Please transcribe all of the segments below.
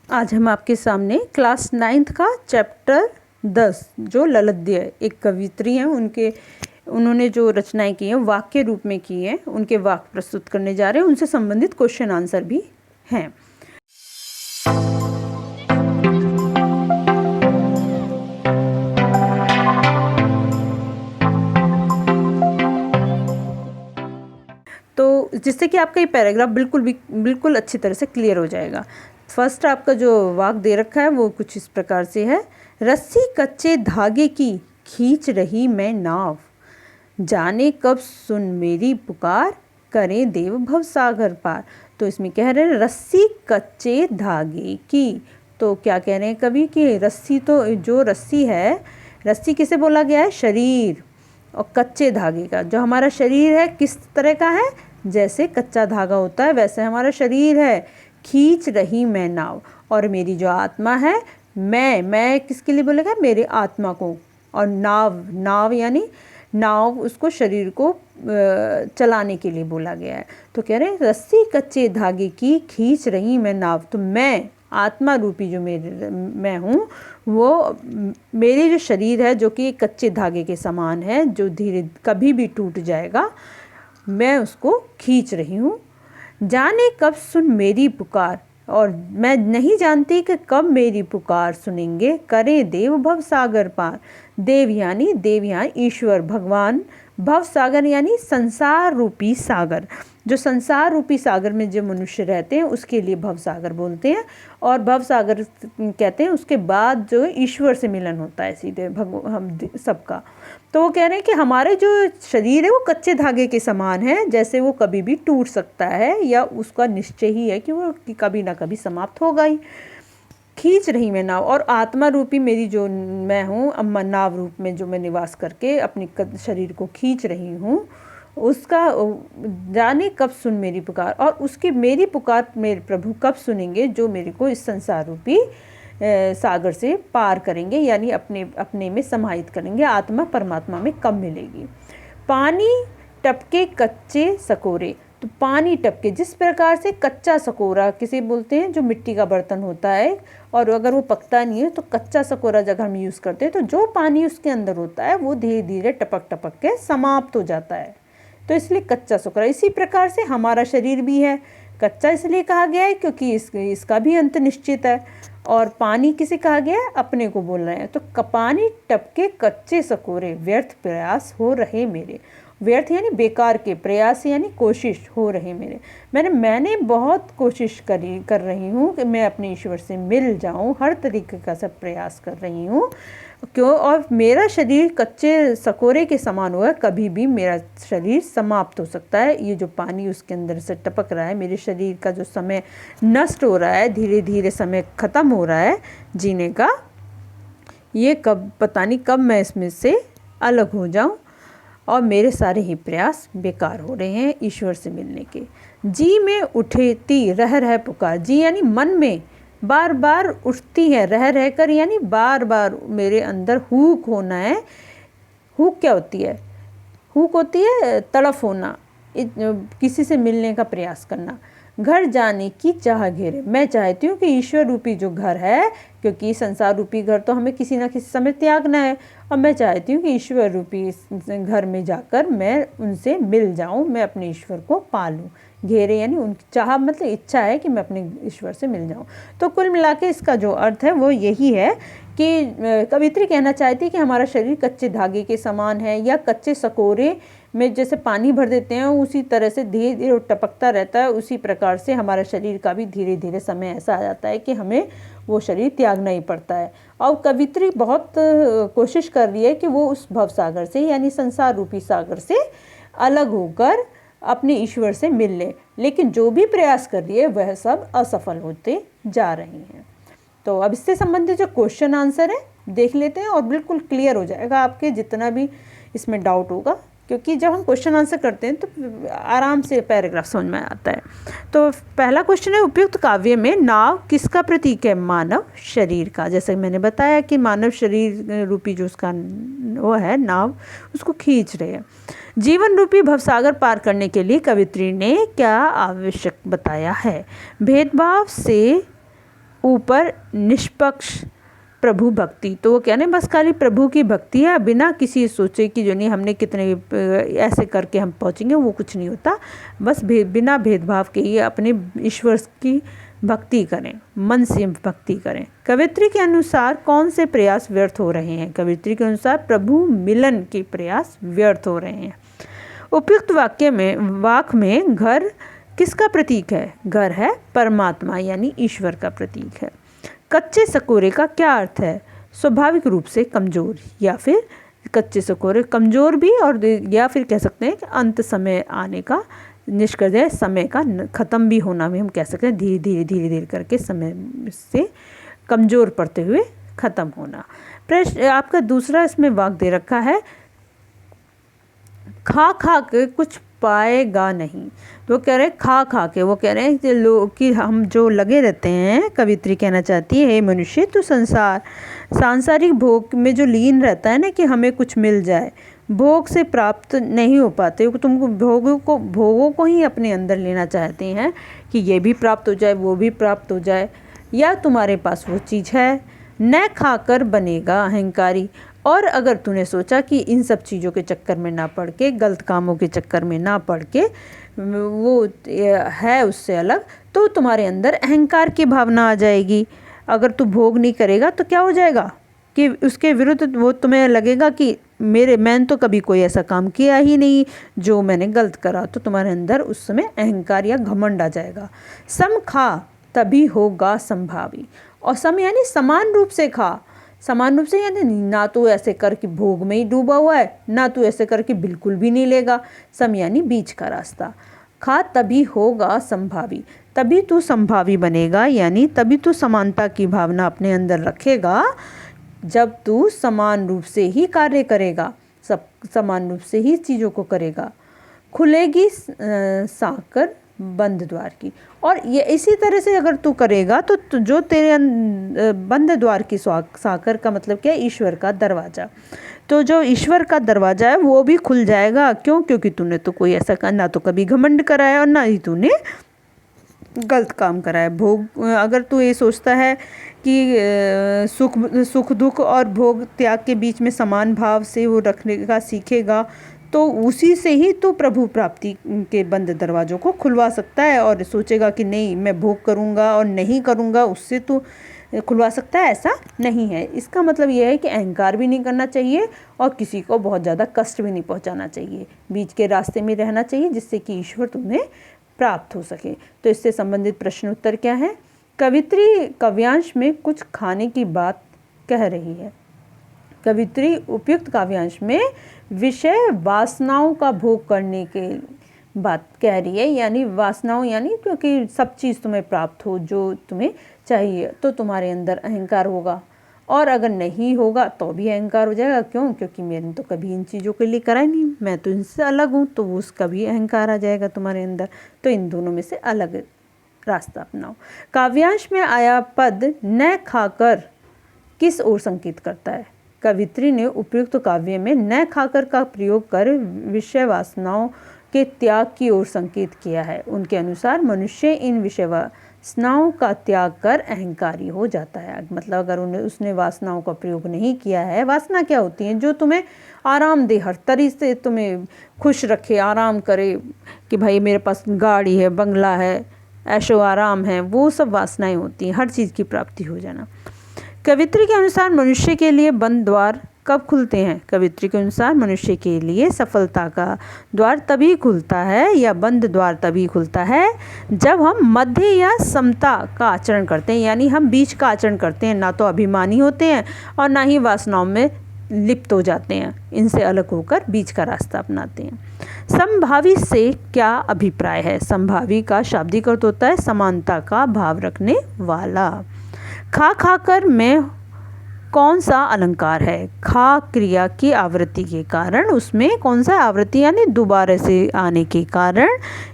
आज हम आपके सामने क्लास 9th का चैप्टर 10 जो ललद्य एक कवित्री हैं उन्होंने जो रचनाएं की हैं वाक्य रूप में की हैं, उनके वाक्य प्रस्तुत करने जा रहे हैं। उनसे संबंधित क्वेश्चन आंसर भी हैं। तो जिससे कि आपका ये पैराग्राफ बिल्कुल अच्छी तरह से क्लियर हो जाएगा। फर्स्ट आपका जो वाक्य दे रखा है वो कुछ इस प्रकार से है। रस्सी कच्चे धागे की खींच रही मैं नाव, जाने कब सुन मेरी पुकार, करें देव भव सागर पार। तो इसमें कह रहे हैं रस्सी कच्चे धागे की। तो क्या कह रहे हैं कवि कि रस्सी, तो जो रस्सी है, रस्सी किसे बोला गया है? शरीर। और कच्चे धागे का, जो हमारा शरीर है किस तरह का है? जैसे कच्चा धागा होता है वैसे हमारा शरीर है। खींच रही मैं नाव, और मेरी जो आत्मा है, मैं किसके लिए बोलेगा? मेरे आत्मा को। और नाव यानी नाव, उसको शरीर को चलाने के लिए बोला गया है। तो कह रहे हैं रस्सी कच्चे धागे की खींच रही मैं नाव। तो मैं आत्मा रूपी जो मैं हूँ, वो मेरे जो शरीर है जो कि कच्चे धागे के समान है, जो धीरे कभी भी टूट जाएगा, मैं उसको खींच रही हूँ। जाने कब सुन मेरी पुकार, और मैं नहीं जानती कि कब मेरी पुकार सुनेंगे, करे देव भव सागर पार। देव यहाँ ईश्वर भगवान, भव सागर यानी संसार रूपी सागर। जो संसार रूपी सागर में जो मनुष्य रहते हैं उसके लिए भव सागर बोलते हैं। और भव सागर कहते हैं उसके बाद जो ईश्वर से मिलन होता है सीधे हम सबका। तो वो कह रहे हैं कि हमारे जो शरीर है वो कच्चे धागे के समान है, जैसे वो कभी भी टूट सकता है, या उसका निश्चय ही है कि वो कभी ना कभी समाप्त होगा ही। खींच रही मैं नाव, और आत्मा रूपी मेरी जो मैं हूँ, अम्मा नाव रूप में जो मैं निवास करके अपने शरीर को खींच रही हूँ, उसका जाने कब सुन मेरी पुकार, और उसकी मेरी पुकार मेरे प्रभु कब सुनेंगे, जो मेरे को इस संसार रूपी सागर से पार करेंगे, यानी अपने में समाहित करेंगे। आत्मा परमात्मा में कब मिलेगी। पानी टपके कच्चे सकोरे, तो पानी टपके, जिस प्रकार से कच्चा सकोरा किसे बोलते हैं? जो मिट्टी का बर्तन होता है, और अगर वो पकता नहीं है तो कच्चा सकोरा जगह हम यूज़ करते हैं, तो जो पानी उसके अंदर होता है वो धीरे धीरे टपक टपक के समाप्त हो जाता है, तो इसलिए कच्चा सकोरा। इसी प्रकार से हमारा शरीर भी है। कच्चा इसलिए कहा गया है क्योंकि इसका भी अंत निश्चित है। और पानी किसे कहा गया है? अपने को बोल रहे हैं। तो पानी टपके कच्चे सकोरे, व्यर्थ प्रयास हो रहे मेरे। व्यर्थ यानी बेकार के, प्रयास यानी कोशिश हो रहे मेरे। मैंने बहुत कोशिश कर रही हूँ कि मैं अपने ईश्वर से मिल जाऊँ, हर तरीके का सब प्रयास कर रही हूँ। क्यों? और मेरा शरीर कच्चे सकोरे के समान हुआ है, कभी भी मेरा शरीर समाप्त हो सकता है। ये जो पानी उसके अंदर से टपक रहा है, मेरे शरीर का जो समय नष्ट हो रहा है, धीरे धीरे समय ख़त्म हो रहा है जीने का, ये कब, पता नहीं कब मैं इसमें से अलग हो जाऊं, और मेरे सारे ही प्रयास बेकार हो रहे हैं ईश्वर से मिलने के। जी में उठती रह रह पुकार, जी यानी मन में बार बार उठती है, रह कर यानी बार बार मेरे अंदर हुक होना है। हुक क्या होती है? हुक होती है तड़फ होना, किसी से मिलने का प्रयास करना। घर जाने की चाह घेरे, मैं चाहती हूँ कि ईश्वर रूपी जो घर है, क्योंकि संसार रूपी घर तो हमें किसी ना किसी समय त्यागना है, और मैं चाहती हूँ कि ईश्वर रूपी घर में जाकर मैं उनसे मिल जाऊँ, मैं अपने ईश्वर को पालूँ। घेरे यानी उनकी चाह, मतलब इच्छा है कि मैं अपने ईश्वर से मिल जाऊँ। तो कुल मिला के इसका जो अर्थ है वो यही है कि कवित्री कहना चाहती है कि हमारा शरीर कच्चे धागे के समान है, या कच्चे सकोरे में जैसे पानी भर देते हैं उसी तरह से धीरे धीरे टपकता रहता है, उसी प्रकार से हमारा शरीर का भी धीरे धीरे समय ऐसा आ जाता है कि हमें वो शरीर त्यागना ही पड़ता है। और कवित्री बहुत कोशिश कर रही है कि वो उस भव सागर से, यानी संसार रूपी सागर से अलग होकर अपने ईश्वर से मिल ले, लेकिन जो भी प्रयास कर रही है वह सब असफल होते जा रही हैं। तो अब इससे संबंधित जो क्वेश्चन आंसर है देख लेते हैं, और बिल्कुल क्लियर हो जाएगा आपके जितना भी इसमें डाउट होगा, क्योंकि जब हम क्वेश्चन आंसर करते हैं तो आराम से पैराग्राफ समझ में आता है। तो पहला क्वेश्चन है, उपयुक्त काव्य में नाव किसका प्रतीक है? मानव शरीर का। जैसे मैंने बताया कि मानव शरीर रूपी जो उसका वो है नाव, उसको खींच रहे हैं। जीवन रूपी भवसागर पार करने के लिए कवित्री ने क्या आवश्यक बताया है? भेदभाव से ऊपर निष्पक्ष प्रभु भक्ति। तो वो कहने बस खाली प्रभु की भक्ति है, बिना किसी सोचे कि जो नहीं हमने कितने ऐसे करके हम पहुँचेंगे, वो कुछ नहीं होता। बस बिना भेदभाव के ही अपने ईश्वर की भक्ति करें, मन से भक्ति करें। कवित्री के अनुसार कौन से प्रयास व्यर्थ हो रहे हैं? कवित्री के अनुसार प्रभु मिलन के प्रयास व्यर्थ हो रहे हैं। उपयुक्त वाक्य में घर किसका प्रतीक है? घर है परमात्मा यानी ईश्वर का प्रतीक है। कच्चे सकोरे का क्या अर्थ है? स्वाभाविक रूप से कमज़ोर, या फिर कच्चे सकोरे कमज़ोर भी, और या फिर कह सकते हैं कि अंत समय आने का निष्कर्ष है, समय का ख़त्म भी होना भी हम कह सकते हैं, धीरे धीरे करके समय से कमज़ोर पड़ते हुए ख़त्म होना। प्रश्न आपका दूसरा इसमें वाक्य दे रखा है, खा खा के कुछ पाएगा नहीं। तो कह रहे खा खा के, वो कह रहे हैं कि लोग कि हम जो लगे रहते हैं, कवित्री कहना चाहती है मनुष्य तो सांसारिक भोग में जो लीन रहता है ना, कि हमें कुछ मिल जाए, भोग से प्राप्त नहीं हो पाते। तुम भोगों को ही अपने अंदर लेना चाहते हैं कि ये भी प्राप्त हो जाए, वो भी प्राप्त हो जाए, या तुम्हारे पास वो चीज़ है। न खाकर बनेगा अहंकारी। और अगर तूने सोचा कि इन सब चीज़ों के चक्कर में ना पड़ के, गलत कामों के चक्कर में ना पड़ के वो है उससे अलग, तो तुम्हारे अंदर अहंकार की भावना आ जाएगी। अगर तू भोग नहीं करेगा तो क्या हो जाएगा कि उसके विरुद्ध वो तुम्हें लगेगा कि मैंने तो कभी कोई ऐसा काम किया ही नहीं जो मैंने गलत करा, तो तुम्हारे अंदर उस समय अहंकार या घमंड आ जाएगा। सम खा तभी होगा संभावी। और सम यानी समान रूप से खा, समान रूप से यानी ना तो ऐसे कर कि भोग में ही डूबा हुआ है, ना तो ऐसे कर कि बिल्कुल भी नहीं लेगा। सम यानी बीच का रास्ता। खा तभी होगा संभावी, तभी तू संभावी बनेगा, यानी तभी तू समानता की भावना अपने अंदर रखेगा जब तू समान रूप से ही कार्य करेगा, सब समान रूप से ही चीज़ों को करेगा। खुलेगी साकर बंद द्वार की। और ये इसी तरह से अगर तू करेगा तो जो तेरे बंद द्वार की साकर का मतलब क्या है? ईश्वर का दरवाज़ा। तो जो ईश्वर का दरवाज़ा है वो भी खुल जाएगा। क्यों? क्योंकि तूने तो कोई ऐसा ना तो कभी घमंड कराया और ना ही तूने गलत काम कराया। भोग अगर तू ये सोचता है कि सुख दुख और भोग त्याग के बीच में समान भाव से वो रखने का सीखेगा, तो उसी से ही तो प्रभु प्राप्ति के बंद दरवाज़ों को खुलवा सकता है। और सोचेगा कि नहीं मैं भोग करूँगा और नहीं करूँगा, उससे तो खुलवा सकता है, ऐसा नहीं है। इसका मतलब यह है कि अहंकार भी नहीं करना चाहिए और किसी को बहुत ज़्यादा कष्ट भी नहीं पहुँचाना चाहिए। बीच के रास्ते में रहना चाहिए जिससे कि ईश्वर तुम्हें प्राप्त हो सके। तो इससे संबंधित प्रश्न उत्तर क्या है? कवित्री काव्यांश में कुछ खाने की बात कह रही है। कवित्री उपयुक्त काव्यांश में विषय वासनाओं का भोग करने के बात कह रही है, यानी वासनाओं यानी क्योंकि सब चीज़ तुम्हें प्राप्त हो जो तुम्हें चाहिए, तो तुम्हारे अंदर अहंकार होगा। और अगर नहीं होगा तो भी अहंकार हो जाएगा। क्यों? क्योंकि मैंने तो कभी इन चीज़ों के लिए करा ही नहीं, मैं तो इनसे अलग हूँ, तो वो उसका भी अहंकार आ जाएगा तुम्हारे अंदर। तो इन दोनों में से अलग रास्ता अपनाओ। काव्यांश में आया पद न खाकर किस ओर संकेत करता है? कवित्री ने उपयुक्त काव्य में न खाकर का प्रयोग कर विषय वासनाओं के त्याग की ओर संकेत किया है। उनके अनुसार मनुष्य इन विषय वासनाओं का त्याग कर अहंकारी हो जाता है। मतलब अगर उसने वासनाओं का प्रयोग नहीं किया है, वासना क्या होती है? जो तुम्हें आराम दे, हर तरीके से तुम्हें खुश रखे, आराम करे कि भाई मेरे पास गाड़ी है, बंगला है, ऐशो आराम है, वो सब वासनाएं होती हैं, हर चीज़ की प्राप्ति हो जाना। कवित्री के अनुसार मनुष्य के लिए बंद द्वार कब खुलते हैं? कवित्री के अनुसार मनुष्य के लिए सफलता का द्वार तभी खुलता है या बंद द्वार तभी खुलता है जब हम मध्य या समता का आचरण करते हैं, यानी हम बीच का आचरण करते हैं, ना तो अभिमानी होते हैं और ना ही वासनाओं में लिप्त हो जाते हैं, इनसे अलग होकर बीच का रास्ता अपनाते हैं। संभावी से क्या अभिप्राय है? संभावी का शाब्दिक अर्थ होता है समानता का भाव रखने वाला। खा खाकर में कौन सा अलंकार है? खा क्रिया की आवृत्ति के कारण उसमें कौन सा आवृत्ति यानी दोबारा से आने के कारण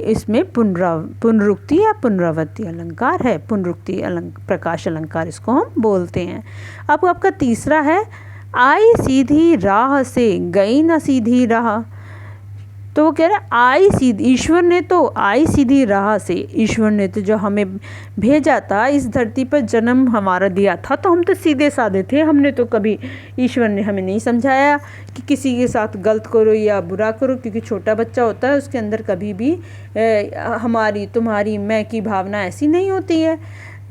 इसमें पुनरुक्ति या पुनरावृत्ति अलंकार है। पुनरुक्ति प्रकाश अलंकार इसको हम बोलते हैं। अब आपका तीसरा है, आई सीधी राह से गई न सीधी राह। तो वो कह रहा है आई सीधी, ईश्वर ने तो आई सीधी राह से, ईश्वर ने तो जो हमें भेजा था इस धरती पर जन्म हमारा दिया था, तो हम तो सीधे साधे थे। हमने तो कभी, ईश्वर ने हमें नहीं समझाया कि किसी के साथ गलत करो या बुरा करो, क्योंकि छोटा बच्चा होता है उसके अंदर कभी भी हमारी तुम्हारी मैं की भावना ऐसी नहीं होती है।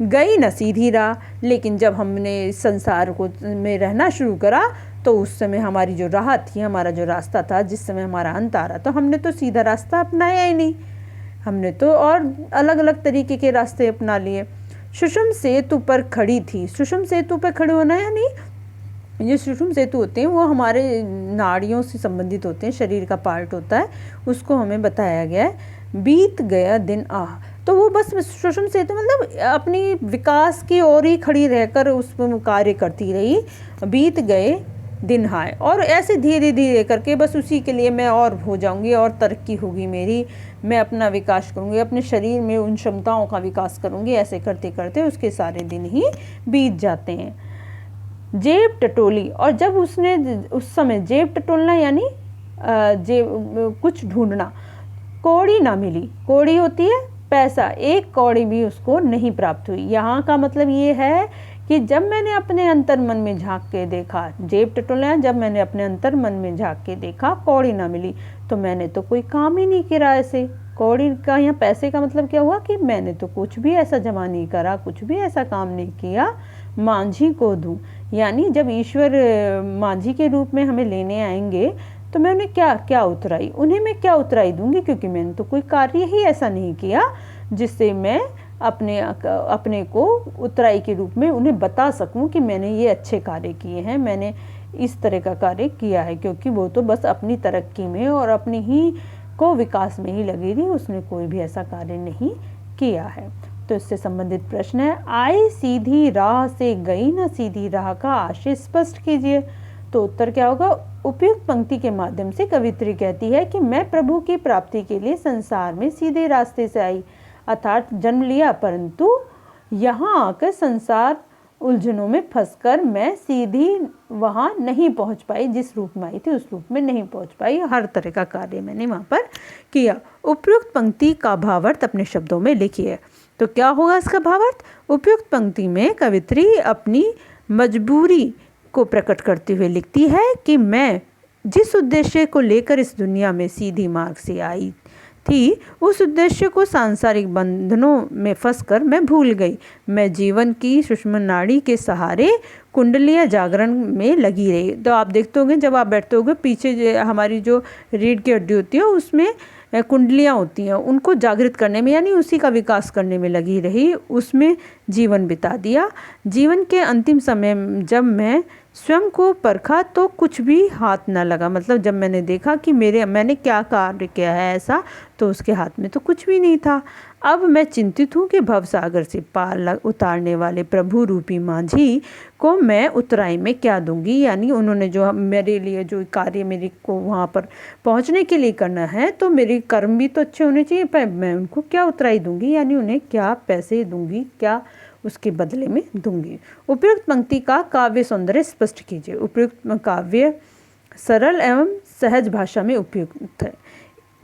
गई न सीधी राह, लेकिन जब हमने संसार को में रहना शुरू करा तो उस समय हमारी जो राह थी, हमारा जो रास्ता था, जिस समय हमारा अंत आ रहा, तो हमने तो सीधा रास्ता अपनाया ही नहीं, हमने तो और अलग अलग तरीके के रास्ते अपना लिए। सुषुम सेतु पर खड़ी थी, सुषुम सेतु पर खड़े होना है, नहीं, ये सुषुम सेतु होते हैं वो हमारे नाड़ियों से संबंधित होते हैं, शरीर का पार्ट होता है, उसको हमें बताया गया है। बीत गया दिन आह, तो वो बस सुषुम सेतु मतलब अपनी विकास की ओर ही खड़ी रहकर उस कार्य करती रही। बीत गए दिन हाय, और ऐसे धीरे धीरे करके बस उसी के लिए मैं और हो जाऊंगी और तरक्की होगी मेरी, मैं अपना विकास करूंगी, अपने शरीर में उन क्षमताओं का विकास करूंगी। ऐसे करते करते उसके सारे दिन ही बीत जाते हैं। जेब टटोली, और जब उसने उस समय जेब टटोलना यानी जेब कुछ ढूंढना, कौड़ी ना मिली, कौड़ी होती है पैसा, एक कौड़ी भी उसको नहीं प्राप्त हुई। यहाँ का मतलब ये है कि जब मैंने अपने अंतर मन में झांक के देखा, जेब टटोलना, जब मैंने अपने अंतर मन में झांक के देखा कौड़ी ना मिली, तो मैंने तो कोई काम ही नहीं किया ऐसे। कौड़ी का या पैसे का मतलब क्या हुआ कि मैंने तो कुछ भी ऐसा जमा नहीं करा, कुछ भी ऐसा काम नहीं किया। मांझी को दूं, यानी जब ईश्वर मांझी के रूप में हमें लेने आएंगे तो मैं उन्हें क्या क्या उतराई, उन्हें मैं क्या उतराई दूंगी, क्योंकि मैंने तो कोई कार्य ही ऐसा नहीं किया जिससे मैं अपने को उतराई के रूप में उन्हें बता सकूं कि मैंने ये अच्छे कार्य किए हैं, मैंने इस तरह का कार्य किया है। क्योंकि वो तो बस अपनी तरक्की में और अपनी ही को विकास में ही लगी रही, उसने कोई भी ऐसा कार्य नहीं किया है। तो इससे संबंधित प्रश्न है, आई सीधी राह से गई न सीधी राह का आशय स्पष्ट कीजिए। तो उत्तर क्या होगा, उपयुक्त पंक्ति के माध्यम से कवित्री कहती है कि मैं प्रभु की प्राप्ति के लिए संसार में सीधे रास्ते से आई, अर्थात जन्म लिया, परंतु यहाँ आकर संसार उलझनों में फंसकर मैं सीधी वहाँ नहीं पहुँच पाई, जिस रूप में आई थी उस रूप में नहीं पहुँच पाई, हर तरह का कार्य मैंने वहाँ पर किया। उपयुक्त पंक्ति का भावार्थ अपने शब्दों में लिखिए। तो क्या होगा इसका भावार्थ, उपयुक्त पंक्ति में कवित्री अपनी मजबूरी को प्रकट करते हुए लिखती है कि मैं जिस उद्देश्य को लेकर इस दुनिया में सीधी मार्ग से आई थी, उस उद्देश्य को सांसारिक बंधनों में फंसकर मैं भूल गई। मैं जीवन की सूक्ष्म नाड़ी के सहारे कुंडलियाँ जागरण में लगी रही। तो आप देखते होंगे जब आप बैठते होंगे, पीछे हमारी जो रीढ़ की हड्डी होती है उसमें कुंडलियाँ होती हैं, उनको जागृत करने में यानी उसी का विकास करने में लगी रही, उसमें जीवन बिता दिया। जीवन के अंतिम समय जब मैं स्वयं को परखा तो कुछ भी हाथ न लगा, मतलब जब मैंने देखा कि मैंने क्या कार्य किया है ऐसा, तो उसके हाथ में तो कुछ भी नहीं था। अब मैं चिंतित हूँ कि भवसागर से पार उतारने वाले प्रभु रूपी मांझी को मैं उतराई में क्या दूंगी, यानी उन्होंने जो मेरे लिए जो कार्य मेरे को वहाँ पर पहुँचने के लिए करना है, तो मेरे कर्म भी तो अच्छे होने चाहिए, पर मैं उनको क्या उतराई दूंगी, यानी उन्हें क्या पैसे दूंगी, क्या उसके बदले में दूंगी। उपयुक्त पंक्ति का काव्य सौंदर्य स्पष्ट कीजिए। उपयुक्त काव्य सरल एवं सहज भाषा में उपयुक्त है,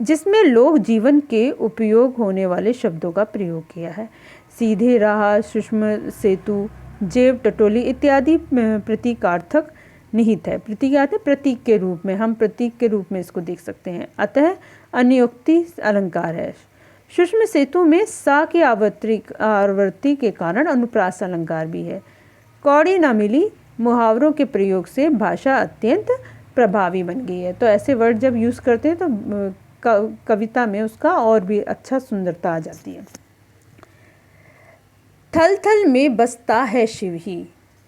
जिसमें लोग जीवन के उपयोग होने वाले शब्दों का प्रयोग किया है। सीधे राह, सूक्ष्म सेतु, जेब टटोली इत्यादि प्रतीकार्थक निहित है। प्रतीक के रूप में, हम प्रतीक के रूप में इसको देख सकते हैं, अतः अन्योक्ति अलंकार है। सूक्ष्म सेतु में सा की आवर्ती के कारण अनुप्रास अलंकार भी है। कौड़ी ना मिली मुहावरों के प्रयोग से भाषा अत्यंत प्रभावी बन गई है। तो ऐसे वर्ड जब यूज़ करते हैं तो कविता में उसका और भी अच्छा सुंदरता आ जाती है। थल थल में बसता है शिव ही,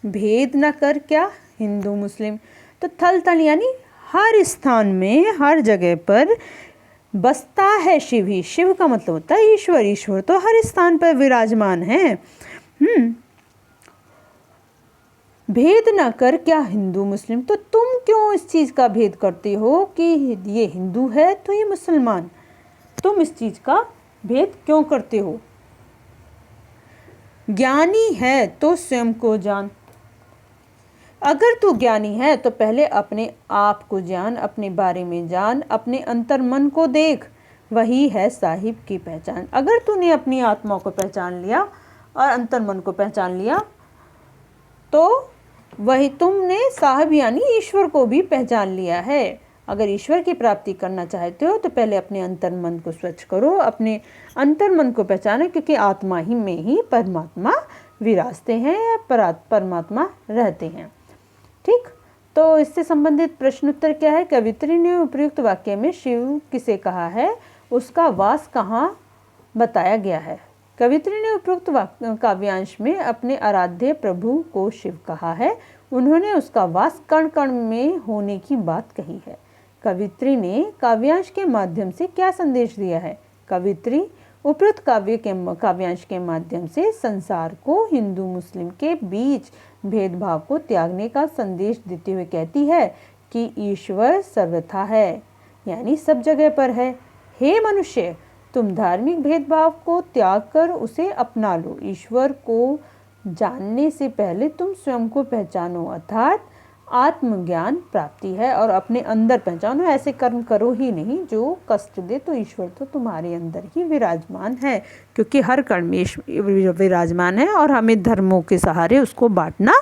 भेद न कर क्या हिंदू मुस्लिम। तो थल थल यानी हर स्थान में, हर जगह पर बसता है शिव ही। शिव का मतलब होता है ईश्वर, ईश्वर तो हर स्थान पर विराजमान है। भेद ना कर क्या हिंदू मुस्लिम, तो तुम क्यों इस चीज़ का भेद करते हो कि ये हिंदू है तो ये मुसलमान, तुम इस चीज़ का भेद क्यों करते हो। ज्ञानी है तो स्वयं को जान, अगर तू ज्ञानी है तो पहले अपने आप को जान, अपने बारे में जान, अपने अंतर्मन को देख, वही है साहिब की पहचान। अगर तूने अपनी आत्मा को पहचान लिया और अंतर्मन को पहचान लिया तो वही तुमने साहिब यानी ईश्वर को भी पहचान लिया है। अगर ईश्वर की प्राप्ति करना चाहते हो तो पहले अपने अंतर्मन को स्वच्छ करो, अपने अंतर्मन को पहचानो, क्योंकि आत्मा ही में ही परमात्मा विराजते हैं या परमात्मा रहते हैं। ठीक, तो इससे संबंधित प्रश्न उत्तर क्या है? कवित्री ने उपयुक्त वाक्य में शिव किसे कहा है, उसका वास कहाँ बताया गया है? कवित्री ने उपयुक्त काव्यांश में अपने आराध्य प्रभु को शिव कहा है। उन्होंने उसका वास कण कण में होने की बात कही है। कवित्री ने काव्यांश के माध्यम से क्या संदेश दिया है? कवित्री उपयुक्त काव्यांश के माध्यम से संसार को, हिंदू मुस्लिम के बीच भेदभाव को त्यागने का संदेश देते हुए कहती है कि ईश्वर सर्वथा है, यानी सब जगह पर है। हे मनुष्य, तुम धार्मिक भेदभाव को त्याग कर उसे अपना लो। ईश्वर को जानने से पहले तुम स्वयं को पहचानो, अर्थात आत्मज्ञान प्राप्ति है, और अपने अंदर पहचानो। ऐसे कर्म करो ही नहीं जो कष्ट दे, तो ईश्वर तो तुम्हारे अंदर ही विराजमान है, क्योंकि हर कण में विराजमान है और हमें धर्मों के सहारे उसको बांटना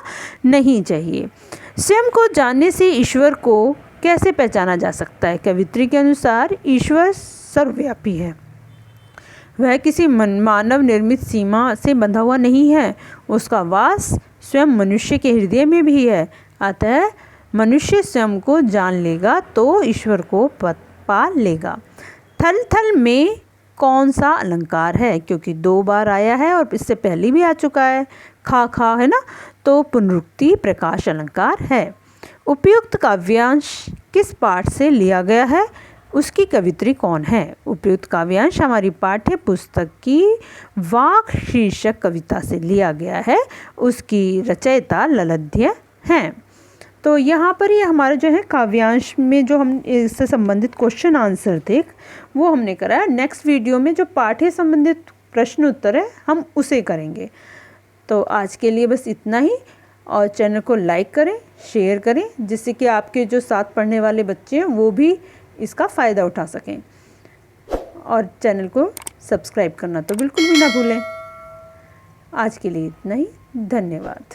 नहीं चाहिए। स्वयं को जानने से ईश्वर को कैसे पहचाना जा सकता है? कवित्री के अनुसार ईश्वर सर्वव्यापी है, वह किसी मानव निर्मित सीमा से बंधा हुआ नहीं है। उसका वास स्वयं मनुष्य के हृदय में भी है। अतः मनुष्य स्वयं को जान लेगा तो ईश्वर को पा लेगा। थल थल में कौन सा अलंकार है? क्योंकि 2 बार आया है और इससे पहले भी आ चुका है, खा खा, है ना, तो पुनरुक्ति प्रकाश अलंकार है। उपयुक्त काव्यांश किस पाठ से लिया गया है? उसकी कवित्री कौन है? उपयुक्त काव्यांश हमारी पाठ्य पुस्तक की वाक शीर्षक कविता से लिया गया है। उसकी रचयिता ललध्य हैं। तो यहाँ पर ये हमारा जो है काव्यांश में जो हम इससे संबंधित क्वेश्चन आंसर थे वो हमने कराया। नेक्स्ट वीडियो में जो पाठ्य संबंधित प्रश्न उत्तर है हम उसे करेंगे। तो आज के लिए बस इतना ही, और चैनल को लाइक करें, शेयर करें, जिससे कि आपके जो साथ पढ़ने वाले बच्चे हैं वो भी इसका फ़ायदा उठा सकें, और चैनल को सब्सक्राइब करना तो बिल्कुल भी ना भूलें। आज के लिए इतना ही, धन्यवाद।